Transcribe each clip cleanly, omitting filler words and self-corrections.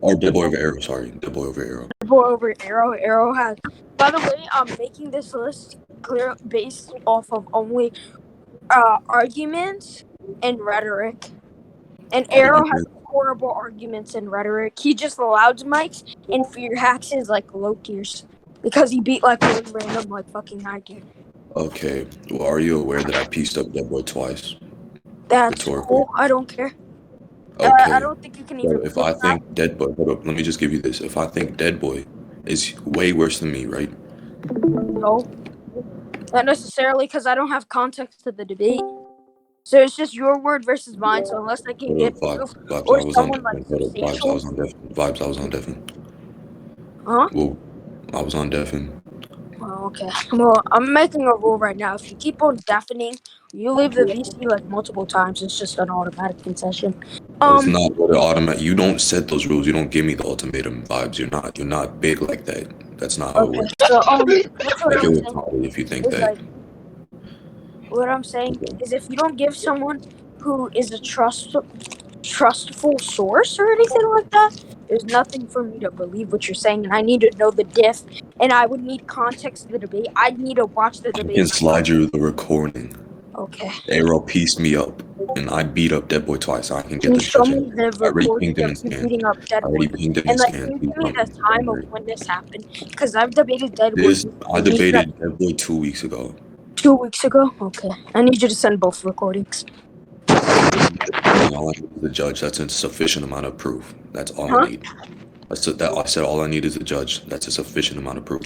Or dead boy over arrow, sorry. Dead boy over arrow. Dead boy over arrow. Arrow has. By the way, I'm making this list clear based off of only arguments and rhetoric. And Arrow has horrible arguments and rhetoric. He just allows mics and fear hacks is like low tiers. Because he beat like one random like fucking high tier. Okay. Well, are you aware that I pieced up dead boy twice? That's cool. I don't care. Okay. I don't think you can even. If I think dead boy, hold up, let me just give you this. If I think dead boy is way worse than me, right? No. Not necessarily, because I don't have context to the debate. So it's just your word versus mine. So unless I can get proof or someone like Vibes, I was on deafen. Vibes, I was on deafen. Huh? Well, I was on deafen. Oh, okay. Well, I'm making a rule right now. If you keep on deafening, you leave the VC like multiple times. It's just an automatic concession. It's not what automatic. You don't set those rules. You don't give me the ultimatum vibes. You're not big like that. That's not how it works. So that's what I'm saying. If you think that. Like, what I'm saying is, if you don't give someone who is a trustful source or anything like that, there's nothing for me to believe what you're saying, and I need to know the diff, and I would need context of the debate. I'd need to watch the debate. I can slide you the recording. Okay. Arrow pieced me up, and I beat up Dead Boy twice, so I can get the show me the recording of you beating up Dead Boy. And like, can you give me the time of when this happened? Because I've debated Dead Boy. I debated Dead Boy 2 weeks ago. 2 weeks ago? Okay. I need you to send both recordings. All I need is the judge. That's a sufficient amount of proof. That's all I need. I said all I need is a judge. That's a sufficient amount of proof.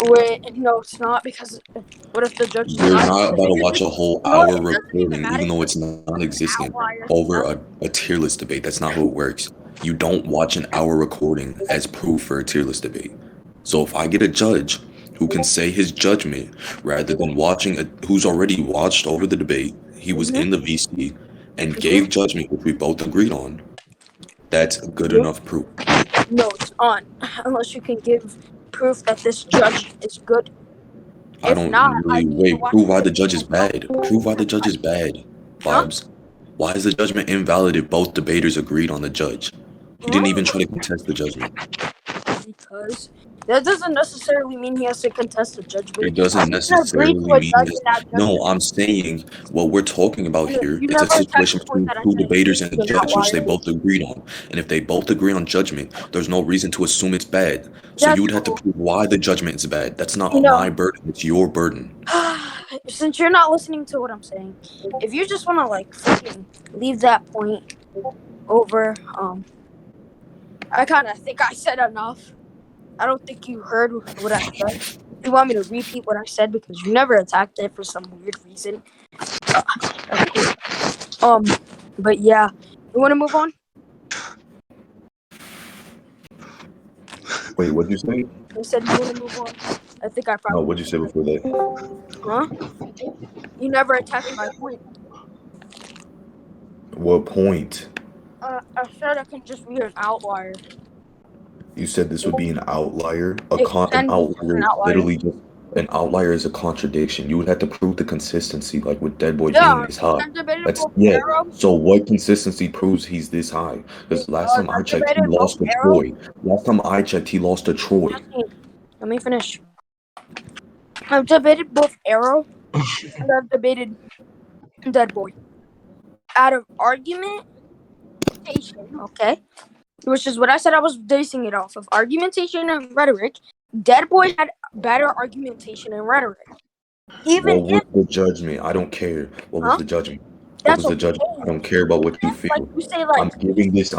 Wait, no, it's not, because what if the judge... You're not about to watch a whole hour recording, even though it's non-existent, over a tier list debate. That's not how it works. You don't watch an hour recording as proof for a tier list debate. So if I get a judge who can say his judgment rather than watching who's already watched over the debate, he was in the VC and gave judgment, which we both agreed on, that's good enough proof. No, it's not. Unless you can give proof that this judge is good. I don't really prove why the judge is bad. Prove why the judge is bad. Vibes. Why is the judgment invalid if both debaters agreed on the judge? He didn't even try to contest the judgment. Because that doesn't necessarily mean he has to contest the judgment. It doesn't necessarily mean no, I'm saying what we're talking about here is a situation between two debaters and a judge, which they both agreed on. And if they both agree on judgment, there's no reason to assume it's bad. So you would have to prove why the judgment is bad. That's not my burden, it's your burden. Since you're not listening to what I'm saying, if you just want to like freaking leave that point over, I kind of think I said enough. I don't think you heard what I said. You want me to repeat what I said because you never attacked it for some weird reason. But yeah, you want to move on? Wait, what'd you say? I said you want to move on. I think I probably. No, what'd you say before that? Huh? You never attacked my point. What point? I said I can just be an outlier. You said this would be an outlier? An outlier literally just an outlier is a contradiction. You would have to prove the consistency, like with Dead Boy being this high. So what consistency proves he's this high? Because last time I checked, he lost to Troy. Last time I checked, he lost to Troy. Let me finish. I've debated both Arrow and I've debated Dead Boy. Out of argumentation, okay? Which is what I said I was basing it off of. Argumentation and rhetoric. Dead Boy had better argumentation and rhetoric. What was the judgment? I don't care. What was the judgment? What was the judgment? I don't care about what you feel. I'm giving this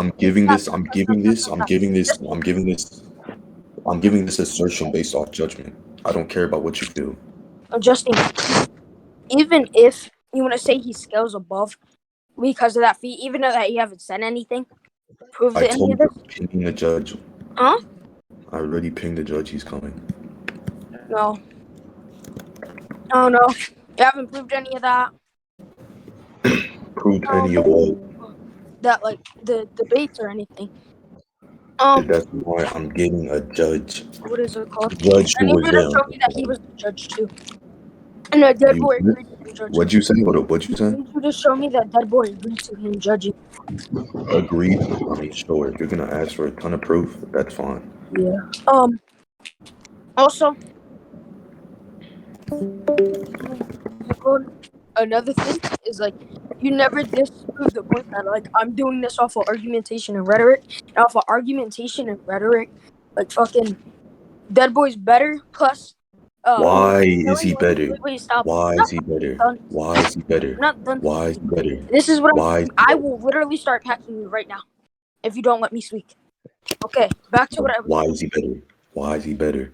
assertion based off judgment. I don't care about what you feel. Jstne, even if you want to say he scales above because of that feat, even though that you haven't said anything, prove that any of this? Pinging the judge. Huh? I already pinged the judge. He's coming. No. Oh no. You haven't proved any of that. Proved any of what? That like the debates or anything. That's why I'm getting a judge. What is it called? Judge who was there. Show me that he was the judge too. And Dead Boy agreed. What'd you say? What'd you say? You just show me that dead boy agreed to him judging. Agreed. I mean, sure. If you're gonna ask for a ton of proof, that's fine. Yeah. Also, another thing is like you never disprove the point that like I'm doing this off of argumentation and rhetoric, and off of argumentation and rhetoric, like fucking dead boy's better. Plus, Why is he better? wait, stop. Why is he better? Why is he better? I'm not done. Why is he better? This is what Why? I will literally start packing you right now if you don't let me speak. Okay, back to what I was. Why is he better? Why is he better?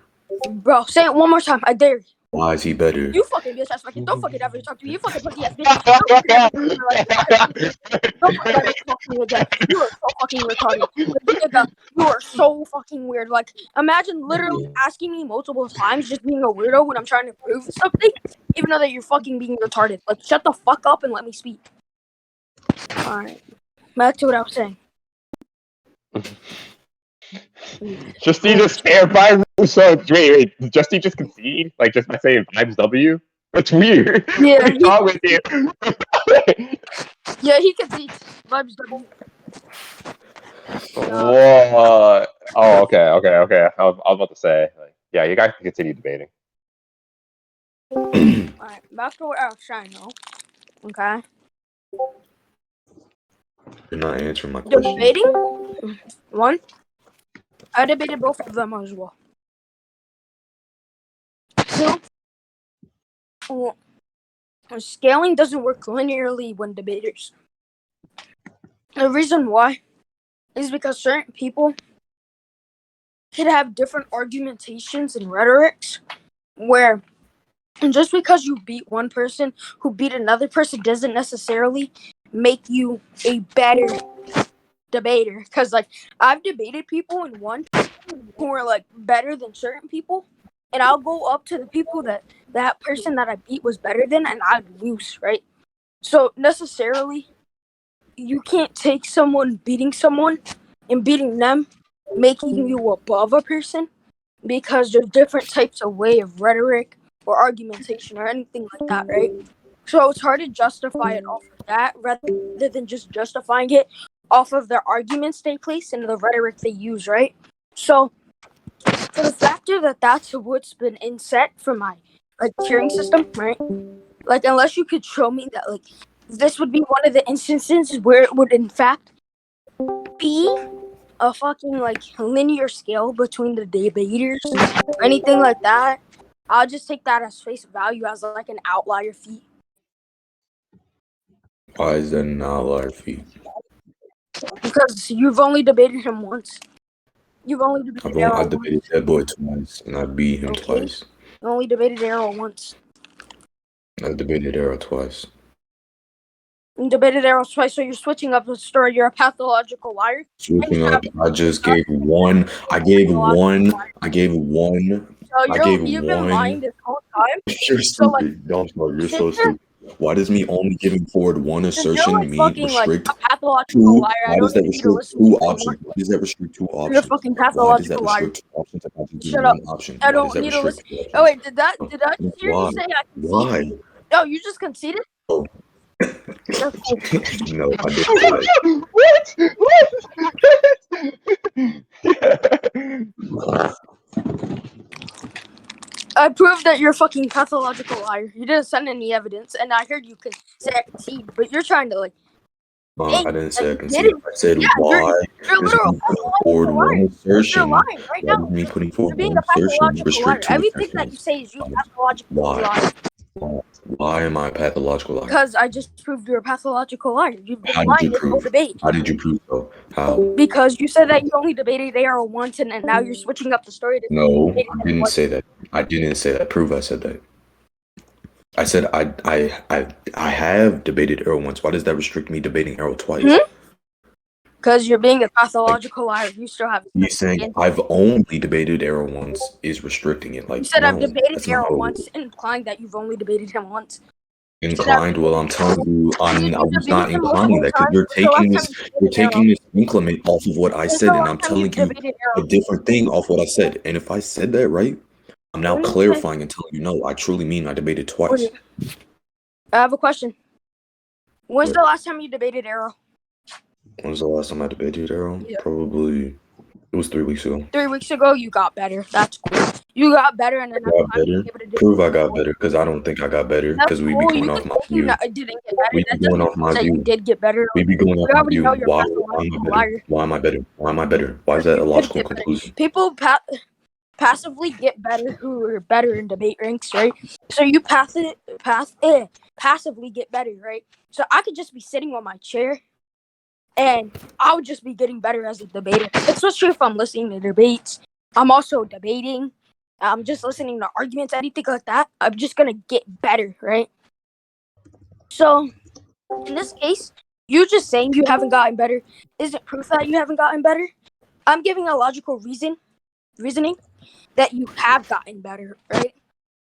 Bro, say it one more time. I dare you. Why is he better? You fucking bitch ass fucking don't fucking ever talk to me. You fucking pussy ass bitch. Don't fucking ever talk to me again. You are so fucking retarded. Nigga, you are so fucking weird. Like, imagine literally asking me multiple times just being a weirdo when I'm trying to prove something, even though that you're fucking being retarded. Like, shut the fuck up and let me speak. Alright. Back to what I was saying. Jstne just everybody so wait, Jstne just concede? Like just by saying vibes W? That's weird. Yeah, What's wrong with you? Yeah, he concedes. Vibes W. Whoa. Oh, okay. I was about to say, like, yeah, you guys can continue debating. Alright, back to what I was saying though. Okay. You're not answering my question. Debating? One. I debated both of them as well. Two. Well, scaling doesn't work linearly when debaters. The reason why is because certain people could have different argumentations and rhetorics where just because you beat one person who beat another person doesn't necessarily make you a better debater. Because, like, I've debated people and won who are, like, better than certain people. And I'll go up to the people that person that I beat was better than, and I'd lose, right? So, necessarily, you can't take someone beating someone and beating them, making you above a person, because there's different types of way of rhetoric or argumentation or anything like that, right? So it's hard to justify it off of that rather than just justifying it off of their arguments they place and the rhetoric they use, right? So for the factor that that's what's been inset for my like tiering system, right? Like unless you could show me that like this would be one of the instances where it would in fact be a fucking like linear scale between the debaters or anything like that, I'll just take that as face value as like an outlier feat. Why is that an outlier feat? Because you've only debated him once. You've only debated I debated that boy twice, and I beat him twice. You only debated Arrow once. I debated Arrow twice. You debated Arrow twice, so you're switching up the story. You're a pathological liar. Switching up, I just gave one. I gave one. So you've been lying this whole time. You're stupid. You're so stupid. Why does me only giving forward one assertion mean restrict two? Why does that restrict two options? Why does that restrict two options? You're a fucking pathological liar. Shut up. I don't need to listen. Oh wait, did I just hear you say I conceded? Why? No, you just conceded? Oh. No, I didn't. What? I proved that you're a fucking pathological liar. You didn't send any evidence, and I heard you could say I concede, but you're trying to like. I didn't say I concede. I said why. You're literal forward one assertion. You're lying right now. Me putting forward You're being one a assertion pathological liar. Everything assertions. that you say is you pathological liar. Why am I a pathological liar? Because I just proved you're a pathological liar. You've been lying this whole debate. How did you prove so? How? Because you said that you only debated Arrow once, and now you're switching up the story. No, I didn't say that. I didn't say that. Prove I said that. I said I have debated Arrow once. Why does that restrict me debating Arrow twice? Because you're being a pathological liar. You still have. You saying I've only debated Arrow once is restricting it. Like you said, no, I've debated Arrow once, implying that you've only debated him once. Inclined? Well, I'm telling you, I was not inclining that because you're taking this increment off of what I said, and I'm telling you a different thing off what I said. And if I said that right, I'm now clarifying and telling you no, I truly mean I debated twice. I have a question. When's the last time you debated Arrow? When was the last time I debated Arrow? Yeah. Probably, it was 3 weeks ago. 3 weeks ago, you got better. That's cool. You got better, and then I got better. Prove I got better, because I don't think I got better, because we be going off my view. You didn't get better. We be going off my view. You did get better. We be going off my view. Know you're Why pathological am I better? liar. Why am I better? Why am I better? Why is that a logical conclusion? People passively get better who are better in debate ranks, right? So you passively get better, right? So I could just be sitting on my chair, and I would just be getting better as a debater. Especially if I'm listening to debates. I'm also debating. I'm just listening to arguments, anything like that. I'm just gonna get better, right? So in this case, you just saying you haven't gotten better isn't proof that you haven't gotten better. I'm giving a logical reasoning that you have gotten better, right?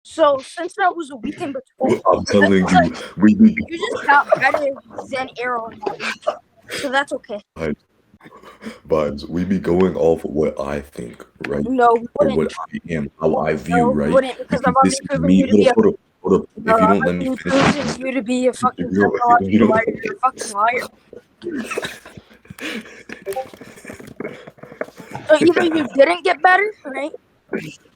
So since that was a week in between, I'm telling you, you just got better than Arrow in that week. So that's okay. Vibes, we be going off of what I think, right? No, we Or wouldn't. what I am, how I view, right? We wouldn't, because I've already proven me. you to be a... Hold up. If you don't let me finish, proven you to be a fucking pathological liar. You're a fucking liar. So either you didn't get better, right?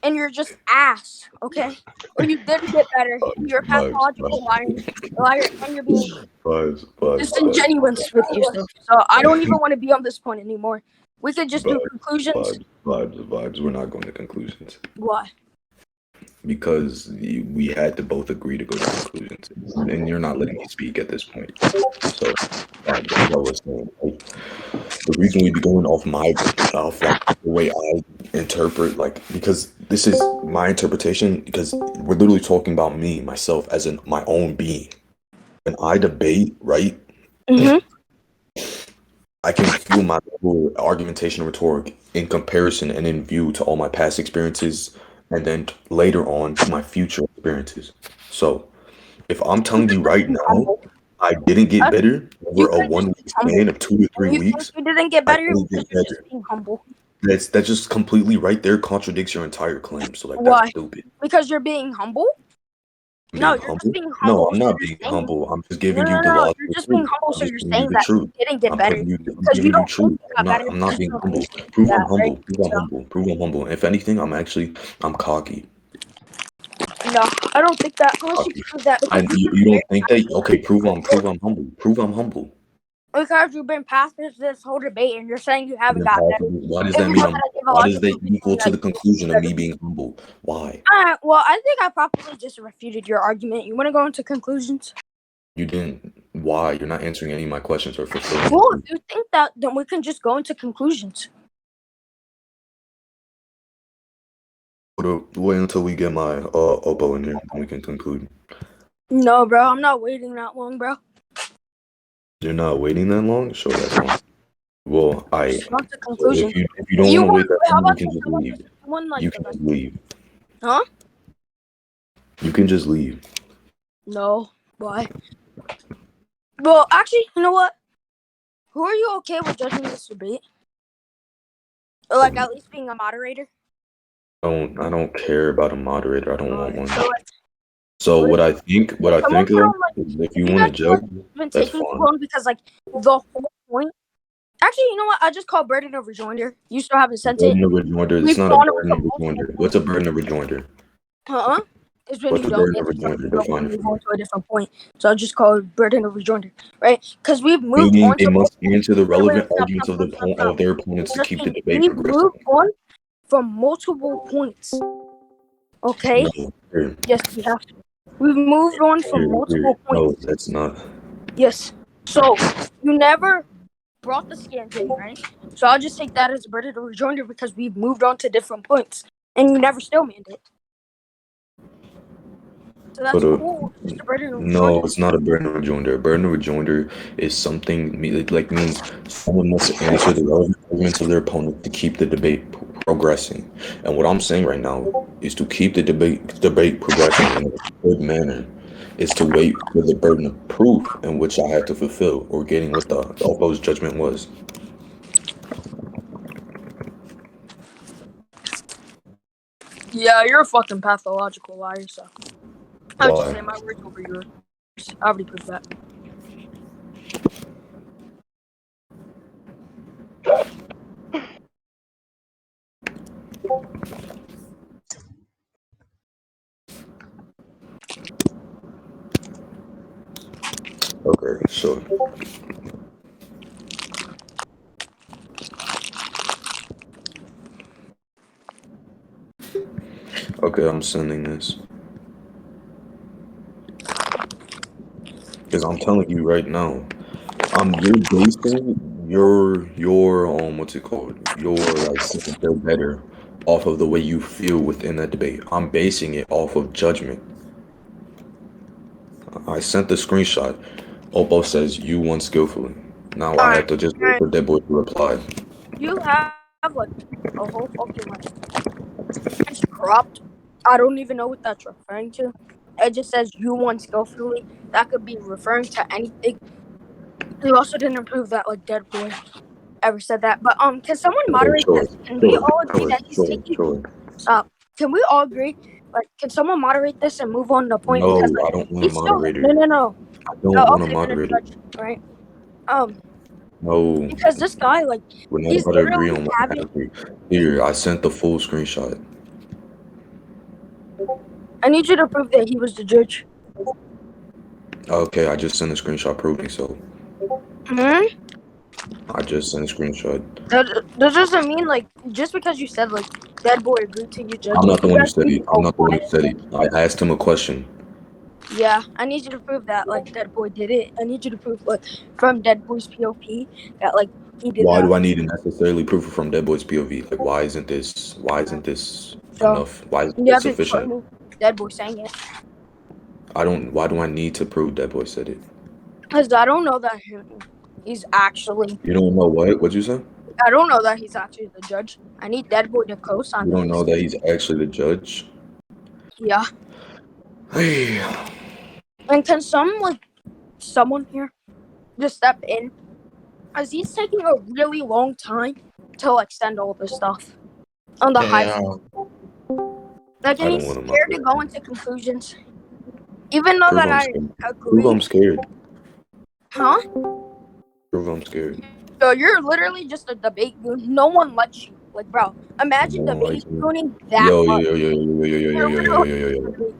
And you're just ass, okay? Or you didn't get better. And you're a pathological liar, and you're being disingenuous with yourself. So I don't even want to be on this point anymore. We could just do conclusions. Vibes. We're not going to conclusions. Why? Because we had to both agree to go to conclusions, and you're not letting me speak at this point. So that's what I was saying. The reason we be going off the way I interpret, because this is my interpretation, because we're literally talking about me, myself, as in my own being. When I debate, right? Mm-hmm. I can feel my whole argumentation and rhetoric in comparison and in view to all my past experiences, and then later on to my future experiences. So if I'm telling you right now, I didn't get better over a 1 week span of 2 to 3 weeks. You didn't get better because you're just being humble. That just completely right there contradicts your entire claim. So Why? That's stupid. Because you're being humble? You're just being humble. No, I'm not being humble. I'm just giving you the logical truth. You're just being humble, so you're saying that you didn't get better. I'm giving you truth. I'm not being humble. Prove I'm humble. Prove I'm humble. If anything, I'm cocky. No, I don't think that. Unless you prove that. You don't think that? Okay, prove I'm humble. Prove I'm humble. Because you've been past this whole debate and you're saying you haven't got better. Why does that mean why does that equal to the conclusion of me being humble? Why? Well, I think I probably just refuted your argument. You want to go into conclusions? You didn't. Why? You're not answering any of my questions or fulfilling. Well, if you think that, then we can just go into conclusions. Wait until we get my Oppo in here and we can conclude. No, bro. I'm not waiting that long, bro. You're not waiting that long? Sure, that's long. Well, If you don't want to wait that long, you can just leave. You can just leave. Huh? You can just leave. No. Why? Well, actually, you know what? Who are you okay with judging this debate? Or at least being a moderator? I don't care about a moderator. I don't want one. So what I think is if you want to judge, that's fine. Because the whole point. Actually, you know what? I just called burden of rejoinder. You still haven't sent it. Burden of rejoinder. It's not a burden of rejoinder. What's a burden of rejoinder? It's when you don't move to a different point. So I'll just call it burden of rejoinder, right? Because we've moved on. They must answer the relevant arguments of their opponents to keep the debate progressing. We've moved on from multiple points. Okay? No, yes, we have to. We've moved on from multiple points. No, that's not. Yes. So you never brought the scans in, right? So I'll just take that as a burden of rejoinder because we've moved on to different points, and you never still manned it. So that's cool. Just a burden of rejoinder. No, it's not a burden of rejoinder. A burden of rejoinder is something means someone must answer the relevant arguments of their opponent to keep the debate progressing. And what I'm saying right now is to keep the debate progressing in a good manner is to wait for the burden of proof in which I had to fulfill or getting what the opposed judgment was. Yeah, you're a fucking pathological liar, so I'll just say my words over yours. I already proved that. Okay, so okay, I'm sending this because I'm telling you right now, you're basing your what's it called? Your like second feel better off of the way you feel within that debate. I'm basing it off of judgment. I sent the screenshot. Oppo says you won skillfully. Now I have to just wait for Deadboy to reply. You have like a whole fucking like it's cropped. I don't even know what that's referring to. It just says you won skillfully. That could be referring to anything. You also didn't prove that like Dead Boy ever said that. But can someone moderate this? Can we all agree that he's taking can we all agree? Like, can someone moderate this and move on to point? No, Because like, I don't want a moderator. No. I don't want a moderator. Right? No. Because this guy, like, We're not he's about to agree literally on what happened. Here, I sent the full screenshot. I need you to prove that he was the judge. Okay, I just sent a screenshot proving so. I just sent a screenshot. That doesn't mean like just because you said like Dead Boy agreed to you judge. I'm not the one who said it. I'm not the one who said it. I asked him a question. Yeah, I need you to prove that like Dead Boy did it. I need you to prove like from Dead Boy's POP that like he did. Why do I need to necessarily prove it from Deadboy's POV? Like, why isn't this enough? Why isn't it sufficient? Dead Boy saying it. Why do I need to prove Deadboy said it? Because I don't know that he's actually. You don't know what? What'd you say? I don't know that he's actually the judge. I need Dead Boy to co-sign. You don't know that he's actually the judge? Yeah. Hey. And can someone here just step in? Because he's taking a really long time to like send all this stuff on the high. Like, and he's scared to go into conclusions. Even though that I agree. Prove I'm scared. Huh? Prove I'm scared. So you're literally just a debate goon. No one lets you. Like, bro, imagine debate gooning that much.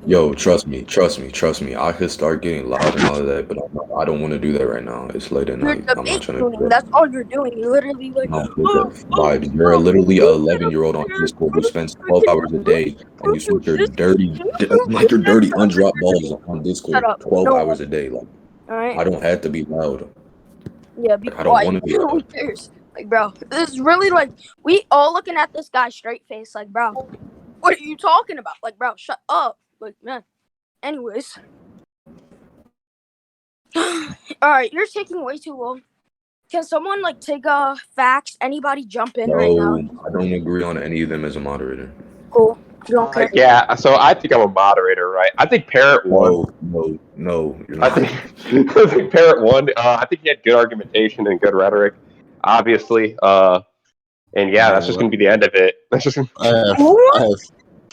Yo, trust me. I could start getting loud and all of that, but I don't want to do that right now. It's late at night. I'm not trying to do that. That's all you're doing. You literally like. Vibes. You're literally an 11-year-old on Discord who spends 12 hours a day, and you switch your dirty undropped balls on Discord 12 hours a day. Like, I don't have to be loud. Yeah, I don't want to be loud. Who cares? Like, bro, this is really like we all looking at this guy straight face. Like, bro, what are you talking about? Like, bro, shut up. Like, man. Anyways. Alright, you're taking way too long. Can someone like take facts? Anybody jump in right now? I don't agree on any of them as a moderator. Cool. You don't care? Yeah, so I think I'm a moderator, right? I think Parrot won. No, you're not. I think Parrot won. I think he had good argumentation and good rhetoric, obviously. And yeah, that's just gonna be the end of it. That's just. I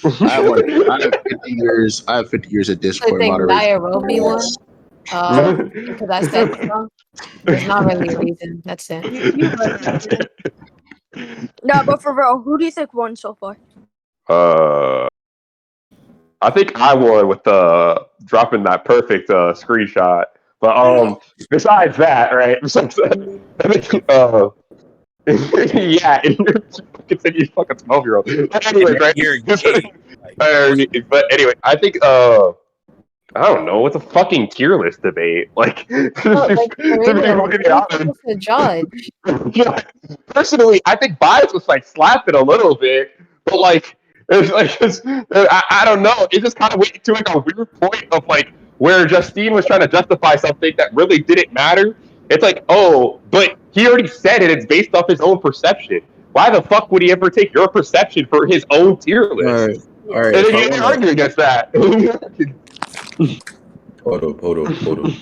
have 50 years. I have 50 years of Discord moderation. Yes. Because I said so. There's not really a reason. That's it. No, but for real, who do you think won so far? I think I won with dropping that perfect screenshot. But besides that, right? Besides that, I think yeah, continue fucking 12-year-old. Anyway, right? But anyway, I think I don't know. It's a fucking tier list debate. Like, the judge. Personally, I think Bias was like slapped it a little bit, but like, I don't know. It just kind of went to like a weird point of like where Jstne was trying to justify something that really didn't matter. It's like, oh, but he already said it. It's based off his own perception. Why the fuck would he ever take your perception for his own tier list? All right. And he didn't argue against that. Hold up.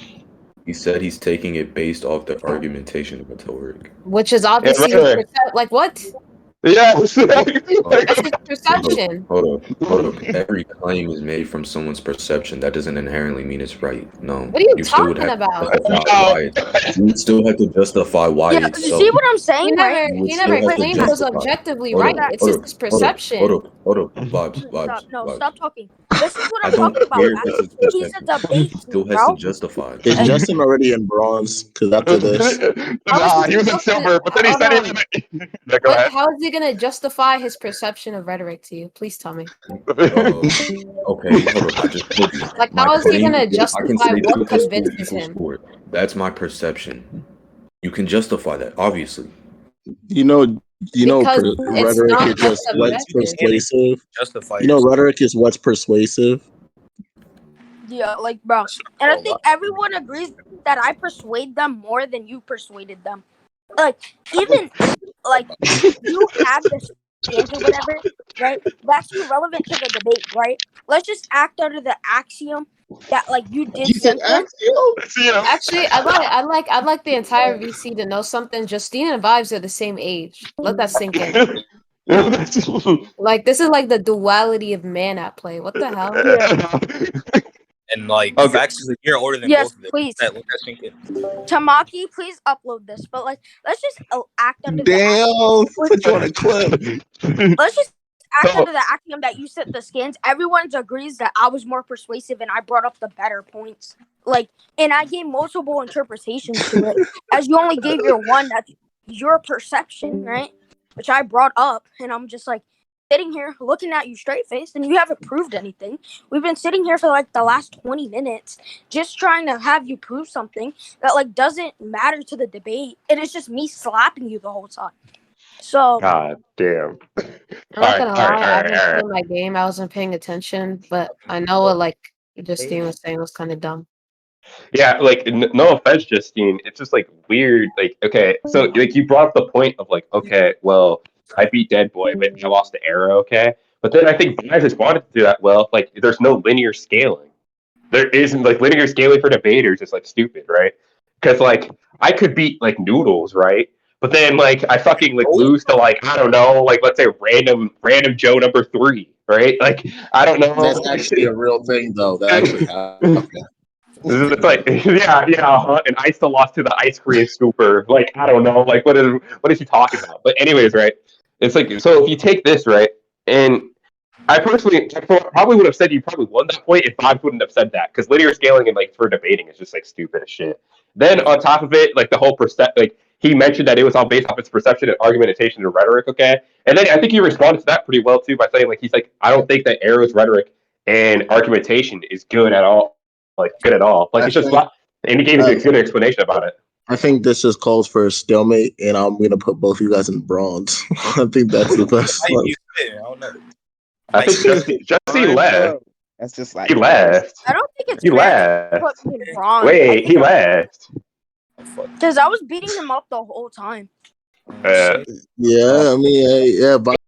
He said he's taking it based off the argumentation rhetoric. Which is obviously like what? Yes. That's his perception. Hold up. Every claim is made from someone's perception. That doesn't inherently mean it's right. No. What are you still would talking have about? to justify why you would still have to justify why Yeah, it's you so. see what I'm He saying, right? never, You would he still never have to claimed it was justify. objectively Hold right. up, It's hold just up, his hold up, perception. hold up. Vibes. No, Vibes. stop talking. This is what I I'm don't talking about, care man. if it's his He's a perception. debate He team, still has to bro. justify. Is Justin already in bronze? Because after this, Nah, he was in supposed to- silver, but then he hold said on. Yeah, go ahead. How is he gonna justify his perception of rhetoric to you? Please tell me. Okay, hold up. I just told you. Like, My how is he claim gonna is I can justify say what 2 plus 2 convinces equals him? 4. That's my perception. You can justify that, obviously. you know, Because it's rhetoric not is just what's subjective. persuasive. Justify You know, yourself. rhetoric is what's persuasive. Yeah, like, bro. And I think everyone agrees that I persuade them more than you persuaded them. Like, even if, like, you have the skills or whatever, right? That's irrelevant to the debate, right? Let's just act under the axiom that, like, you did something. Actually, I'd like the entire VC to know something. Jstne and Vibes are the same age. Let that sink in. Like, this is like the duality of man at play. What the hell? Yeah. And like Okay. Facts is a year older than Yes, both of them. please. Let that sink in. Tamaki, please upload this. But, like, let's just act under the Damn, put you on a clip. let's just act So- under the axiom that you set the skins. Everyone agrees that I was more persuasive and I brought up the better points. Like, and I gave multiple interpretations to it. As you only gave your one, that's your perception, right? Which I brought up, and I'm just like sitting here looking at you straight faced, and you haven't proved anything. We've been sitting here for like the last 20 minutes, just trying to have you prove something that like doesn't matter to the debate. And it's just me slapping you the whole time. So God damn. I'm not gonna lie, I Alright. didn't play my game. I wasn't paying attention, but I know what like Justine was saying was kind of dumb. Yeah, like no offense, Justine. It's just like weird. Like, okay, so like you brought up the point of like, okay, well, I beat Dead Boy, but I lost to Arrow, okay. But then I think Vibes responded to that. Well, like, there's no linear scaling. There isn't like linear scaling for debaters is like stupid, right? Because like I could beat like Noodles, right? But then like I fucking like lose to like I don't know, like let's say random Joe number 3, right? Like I don't know. That's actually a real thing, though. That actually happened. It's like and I still lost to the ice cream scooper. Like I don't know, like what is he talking about? But anyways, right? It's like so if you take this right, and I personally probably would have said you probably won that point if Bob wouldn't have said that because linear scaling and like for debating is just like stupid as shit. Then on top of it, like the whole like he mentioned that it was all based off its perception and argumentation and rhetoric. Okay, and then I think he responded to that pretty well too by saying like he's like I don't think that Arrow's rhetoric and argumentation is good at all. Like good at all. Like it's just and he gave a good explanation about it. I think this just calls for a stalemate, and I'm gonna put both of you guys in bronze. I think that's the best. I don't know. I think Jesse left. That's just like He left. I don't think it's He fair to left. put me in bronze. Wait, he left. Because I was beating him up the whole time. Yeah, I mean, yeah,